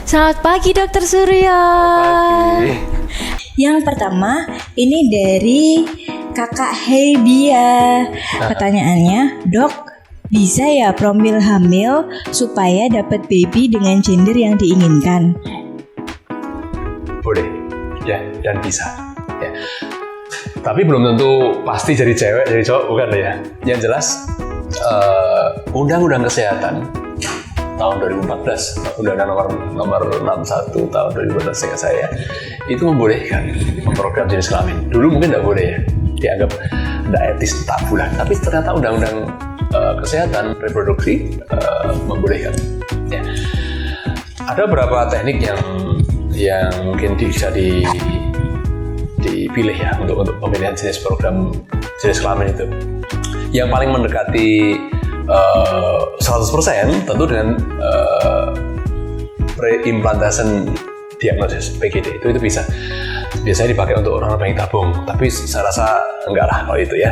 Selamat pagi Dokter Suryo. Pagi. Yang pertama ini dari Kakak Hebia. Pertanyaannya, Dok, bisa ya promil hamil supaya dapat baby dengan gender yang diinginkan? Boleh, ya, dan bisa. Ya. Tapi belum tentu pasti jadi cewek, jadi cowok, bukan ya. Yang jelas, Undang-Undang Kesehatan tahun 2014, Undang-Undang nomor 61 tahun 2014 seingat saya, itu membolehkan memprogram jenis kelamin. Dulu mungkin tidak boleh ya, dianggap tidak etis, tabu lah. Tapi ternyata Undang-Undang Kesehatan Reproduksi membolehkan. Ya. Ada beberapa teknik yang mungkin bisa dipilih ya untuk pemilihan jenis program jenis kelamin itu. Yang paling mendekati 100% tentu dengan pre-implantation diagnosis PGD itu bisa. Biasanya dipakai untuk orang bayi tabung, tapi saya rasa enggak lah kalau itu ya.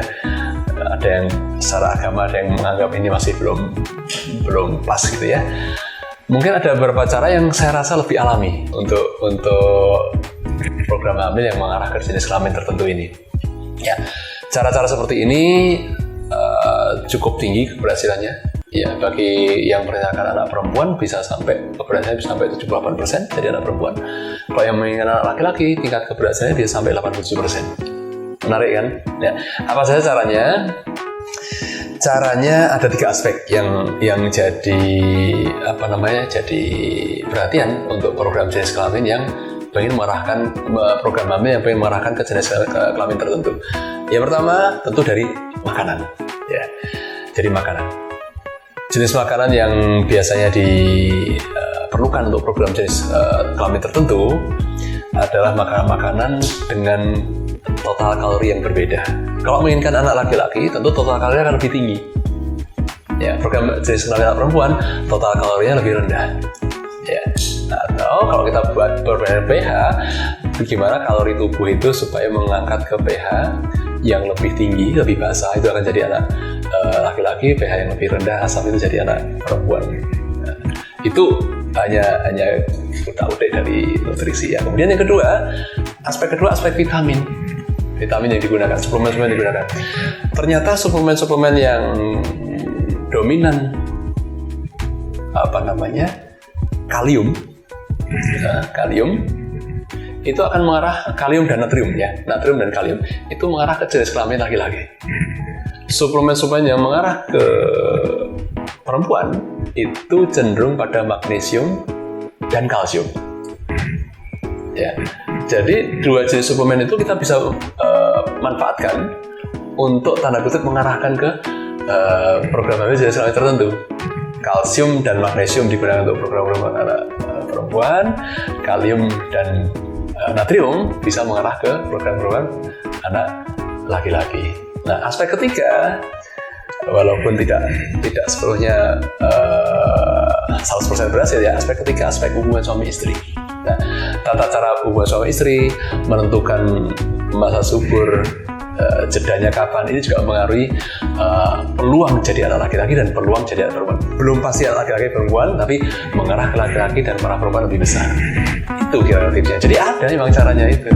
Ada yang secara agama ada yang menganggap ini masih belum pas gitu ya. Mungkin ada beberapa cara yang saya rasa lebih alami untuk program hamil yang mengarah ke jenis kelamin tertentu ini. Ya, cara-cara seperti ini cukup tinggi keberhasilannya. Ya, bagi yang merencanakan anak perempuan keberhasilannya bisa sampai 78% jadi anak perempuan. Kalau yang menginginkan anak laki-laki, tingkat keberhasilannya bisa sampai 87%. Menarik kan? Ya. Apa saja caranya? Caranya ada 3 aspek yang jadi jadi perhatian untuk program jenis kelamin yang ingin mengarahkan program hamil yang ingin mengarahkan ke jenis kelamin tertentu. Yang pertama tentu dari makanan, ya. Jadi makanan. Jenis makanan yang biasanya diperlukan untuk program jenis kelamin tertentu adalah makanan-makanan dengan total kalori yang berbeda. Kalau menginginkan anak laki-laki, tentu total kalori akan lebih tinggi. Ya, program jenis kelamin anak perempuan, total kalorinya lebih rendah. Ya. Atau kalau kita buat perbandingan pH, bagaimana kalori tubuh itu supaya mengangkat ke pH yang lebih tinggi, lebih basah, itu akan jadi anak laki-laki, pH yang lebih rendah, asam itu jadi anak perempuan. Nah, itu hanya utak-utik dari nutrisi ya. Kemudian yang kedua, aspek vitamin. Vitamin yang digunakan, suplemen yang digunakan. Ternyata suplemen yang dominan kalium itu akan mengarah, kalium dan natrium dan kalium itu mengarah ke jenis kelamin laki-laki. Suplemen yang mengarah ke perempuan itu cenderung pada magnesium dan kalsium. Ya, jadi 2 jenis suplemen itu kita bisa manfaatkan untuk tanda kutip mengarahkan ke program hamil jenis kelamin tertentu. Kalsium dan magnesium digunakan untuk program anak perempuan, kalium dan natrium bisa mengarah ke program anak laki-laki. Nah, aspek ketiga, walaupun tidak sepenuhnya 100% berhasil ya, aspek ketiga, aspek hubungan suami istri. Nah, tata cara hubungan suami istri, menentukan masa subur, jedanya kapan, ini juga mengaruhi peluang jadi anak laki-laki dan peluang jadi anak perempuan. Belum pasti anak laki-laki perempuan, tapi mengarah ke laki-laki dan para perempuan lebih besar. Itu kira-kira tipsnya. Jadi ada memang caranya itu.